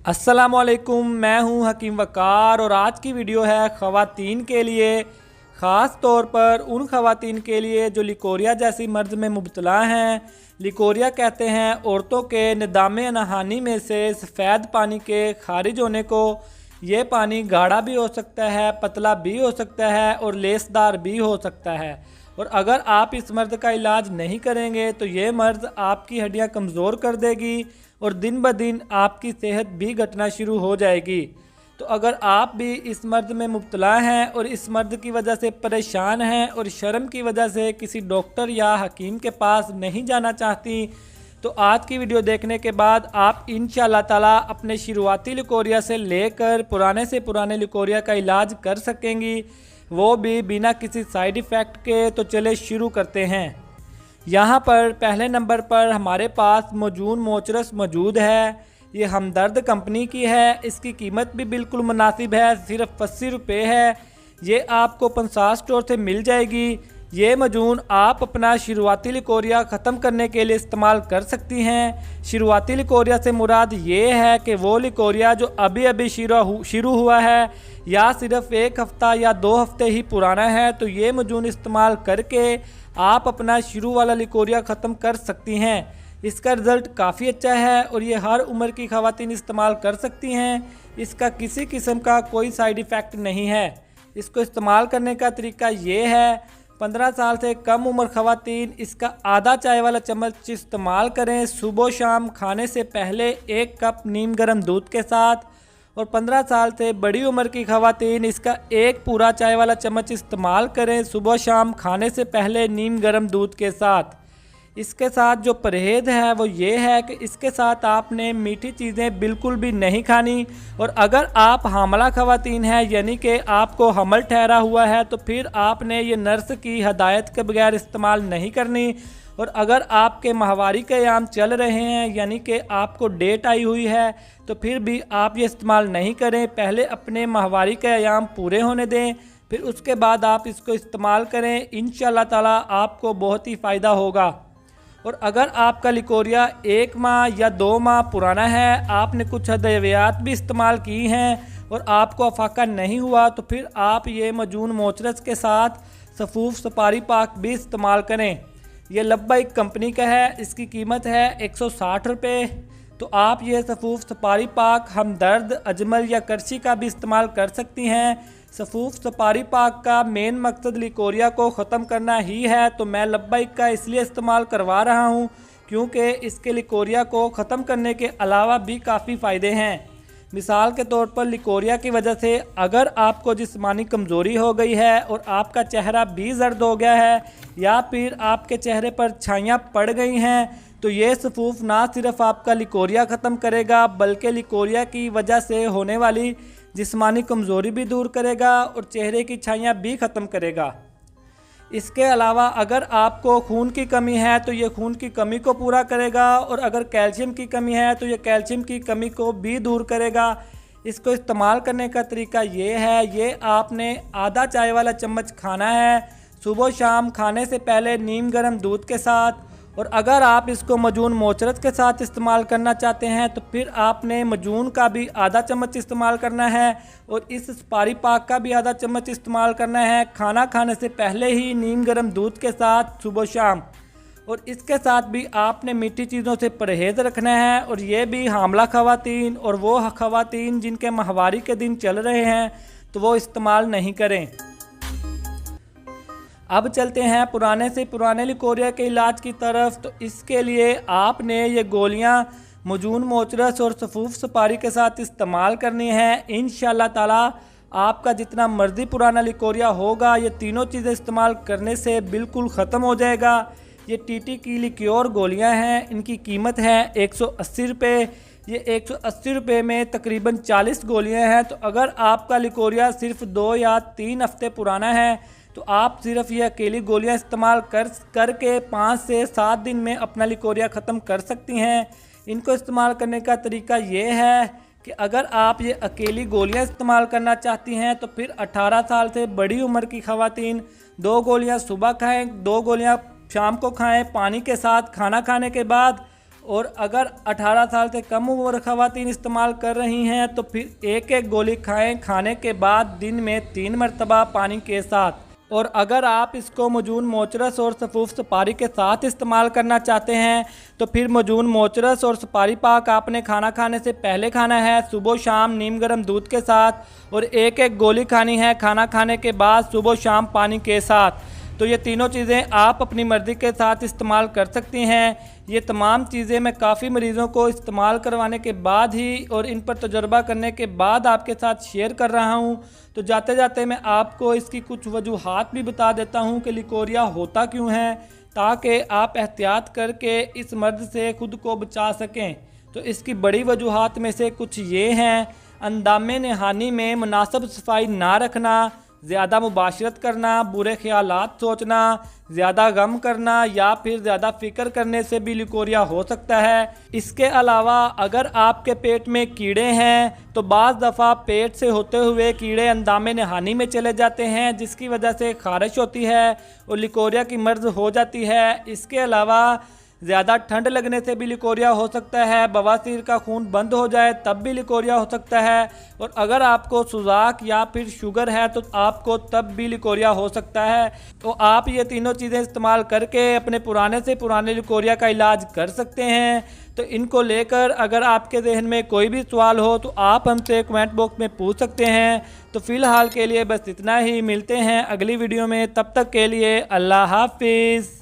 अस्सलामुअलैकुम, मैं हूं हकीम वकार और आज की वीडियो है ख़वातीन के लिए, ख़ास तौर पर उन ख़वातीन के लिए जो लिकोरिया जैसी मर्ज़ में मुब्तला हैं। लिकोरिया कहते हैं औरतों के निदामे नहानी में से सफ़ेद पानी के खारिज होने को। ये पानी गाढ़ा भी हो सकता है, पतला भी हो सकता है और लेसदार भी हो सकता है। और अगर आप इस मर्ज़ का इलाज नहीं करेंगे तो ये मर्ज़ आपकी हड्डियाँ कमज़ोर कर देगी और दिन ब दिन आपकी सेहत भी घटना शुरू हो जाएगी। तो अगर आप भी इस मर्ज़ में मुब्तला हैं और इस मर्ज़ की वजह से परेशान हैं और शर्म की वजह से किसी डॉक्टर या हकीम के पास नहीं जाना चाहती, तो आज की वीडियो देखने के बाद आप इंशाअल्लाह ताला अपने शुरुआती लिकोरिया से लेकर पुराने से पुराने लिकोरिया का इलाज कर सकेंगी, वो भी बिना किसी साइड इफ़ेक्ट के। तो चले शुरू करते हैं। यहाँ पर पहले नंबर पर हमारे पास मौजून मोचरस मौजूद है। ये हमदर्द कंपनी की है। इसकी कीमत भी बिल्कुल मुनासिब है, सिर्फ 80 रुपये है। ये आपको 50 स्टोर से मिल जाएगी। ये मजून आप अपना शुरुआती लिकोरिया ख़त्म करने के लिए इस्तेमाल कर सकती हैं। शुरुआती लिकोरिया से मुराद ये है कि वो लिकोरिया जो अभी अभी शुरू हुआ है या सिर्फ 1 हफ़्ता या 2 हफ़्ते ही पुराना है, तो ये मजून इस्तेमाल करके आप अपना शुरू वाला लिकोरिया ख़त्म कर सकती हैं। इसका रिज़ल्ट काफ़ी अच्छा है और ये हर उम्र की ख़वातीन इस्तेमाल कर सकती हैं। इसका किसी किस्म का कोई साइड इफ़ेक्ट नहीं है। इसको इस्तेमाल करने का तरीका ये है, 15 साल से कम उम्र ख़वातीन इसका आधा चाय वाला चम्मच इस्तेमाल करें सुबह शाम खाने से पहले 1 कप नीम गर्म दूध के साथ। और 15 साल से बड़ी उम्र की ख़वातीन इसका 1 पूरा चाय वाला चम्मच इस्तेमाल करें सुबह शाम खाने से पहले नीम गर्म दूध के साथ। इसके साथ जो परहेज़ है वो ये है कि इसके साथ आपने मीठी चीज़ें बिल्कुल भी नहीं खानी। और अगर आप हामला ख़वातीन हैं, यानी कि आपको हमल ठहरा हुआ है, तो फिर आपने ये नर्स की हदायत के बगैर इस्तेमाल नहीं करनी। और अगर आपके माहवारी के अयाम चल रहे हैं, यानी कि आपको डेट आई हुई है, तो फिर भी आप ये इस्तेमाल नहीं करें। पहले अपने माहवारी के अयाम पूरे होने दें, फिर उसके बाद आप इसको इस्तेमाल करें। इंशाअल्लाह ताला आपको बहुत ही फ़ायदा होगा। और अगर आपका लिकोरिया 1 माह या 2 माह पुराना है, आपने कुछ अद्वियात भी इस्तेमाल की हैं और आपको अफाका नहीं हुआ, तो फिर आप ये मजून मोचरस के साथ सफूफ सपारी पाक भी इस्तेमाल करें। ये लब्बाइक कंपनी का है। इसकी कीमत है 160 रुपये। तो आप ये सफूफ सपारी पाक हमदर्द, अजमल या करशी का भी इस्तेमाल कर सकती हैं। सफूफ सपारी पाक का मेन मकसद लिकोरिया को ख़त्म करना ही है, तो मैं लब्बाइक का इसलिए इस्तेमाल करवा रहा हूँ क्योंकि इसके लिकोरिया को ख़त्म करने के अलावा भी काफ़ी फ़ायदे हैं। मिसाल के तौर पर लिकोरिया की वजह से अगर आपको जिस्मानी कमज़ोरी हो गई है और आपका चेहरा भी जर्द हो गया है या फिर आपके चेहरे पर छाइयाँ पड़ गई हैं, तो ये सफूफ ना सिर्फ आपका लिकोरिया ख़त्म करेगा बल्कि लिकोरिया की वजह से होने वाली जिस्मानी कमज़ोरी भी दूर करेगा और चेहरे की छाइयाँ भी ख़त्म करेगा। इसके अलावा अगर आपको खून की कमी है तो ये खून की कमी को पूरा करेगा और अगर कैल्शियम की कमी है तो ये कैल्शियम की कमी को भी दूर करेगा। इसको इस्तेमाल करने का तरीका ये है, ये आपने आधा चाय वाला चम्मच खाना है सुबह शाम खाने से पहले नीम गर्म दूध के साथ। और अगर आप इसको मजून मोचरस के साथ इस्तेमाल करना चाहते हैं तो फिर आपने मजून का भी आधा चम्मच इस्तेमाल करना है और इस सपारी पाक का भी आधा चम्मच इस्तेमाल करना है खाना खाने से पहले ही नीम गर्म दूध के साथ सुबह शाम। और इसके साथ भी आपने मीठी चीज़ों से परहेज़ रखना है। और ये भी हामला ख़वातीन और वो ख़वातीन जिनके माहवारी के दिन चल रहे हैं तो वो इस्तेमाल नहीं करें। अब चलते हैं पुराने से पुराने लिकोरिया के इलाज की तरफ। तो इसके लिए आपने ये गोलियां मजून मोचरस और सफूफ सपारी के साथ इस्तेमाल करनी है। इंशाअल्लाह ताला आपका जितना मर्जी पुराना लिकोरिया होगा, ये तीनों चीज़ें इस्तेमाल करने से बिल्कुल ख़त्म हो जाएगा। ये टीटी की लिक्योर गोलियां हैं। इनकी कीमत है 180 रुपये। ये 180 रुपये में तकरीबन 40 गोलियाँ हैं। तो अगर आपका लिकोरिया सिर्फ 2 या 3 हफ़्ते पुराना है तो आप सिर्फ ये अकेली गोलियां इस्तेमाल करके 5 से 7 दिन में अपना लिकोरिया ख़त्म कर सकती हैं। इनको इस्तेमाल करने का तरीका ये है कि अगर आप ये अकेली गोलियां इस्तेमाल करना चाहती हैं तो फिर 18 साल से बड़ी उम्र की ख़वातीन 2 गोलियां सुबह खाएं, 2 गोलियां शाम को खाएं पानी के साथ खाना खाने के बाद। और अगर 18 साल से कम उम्र ख़वातीन इस्तेमाल कर रही हैं तो फिर एक एक गोली खाएं खाने के बाद दिन में 3 मरतबा पानी के साथ। और अगर आप इसको मजून मोचरस और सफूफ सुपारी के साथ इस्तेमाल करना चाहते हैं तो फिर मजून मोचरस और सुपारी पाक आपने खाना खाने से पहले खाना है सुबह शाम नीम गर्म दूध के साथ, और एक एक गोली खानी है खाना खाने के बाद सुबह शाम पानी के साथ। तो ये तीनों चीज़ें आप अपनी मर्ज़ी के साथ इस्तेमाल कर सकती हैं। ये तमाम चीज़ें मैं काफ़ी मरीज़ों को इस्तेमाल करवाने के बाद ही और इन पर तजुर्बा करने के बाद आपके साथ शेयर कर रहा हूँ। तो जाते जाते मैं आपको इसकी कुछ वजूहात भी बता देता हूँ कि लिकोरिया होता क्यों है, ताकि आप एहतियात करके इस मर्ज़ से ख़ुद को बचा सकें। तो इसकी बड़ी वजूहात में से कुछ ये हैं: अंदामे नहानी में मुनासिब सफाई ना रखना, ज़्यादा मुबाशरत करना, बुरे ख्यालात सोचना, ज़्यादा गम करना या फिर ज़्यादा फ़िक्र करने से भी लिकोरिया हो सकता है। इसके अलावा अगर आपके पेट में कीड़े हैं तो बाज़ दफ़ा पेट से होते हुए कीड़े अंदामे नहानी में चले जाते हैं, जिसकी वजह से खारिश होती है और लिकोरिया की मर्ज़ हो जाती है। इसके अलावा ज़्यादा ठंड लगने से भी लिकोरिया हो सकता है, बवासीर का खून बंद हो जाए तब भी लिकोरिया हो सकता है, और अगर आपको सुजाक या फिर शुगर है तो आपको तब भी लिकोरिया हो सकता है। तो आप ये तीनों चीज़ें इस्तेमाल करके अपने पुराने से पुराने लिकोरिया का इलाज कर सकते हैं। तो इनको लेकर अगर आपके जहन में कोई भी सवाल हो तो आप हमसे कमेंट बॉक्स में पूछ सकते हैं। तो फ़िलहाल के लिए बस इतना ही, मिलते हैं अगली वीडियो में, तब तक के लिए अल्लाह हाफिज़।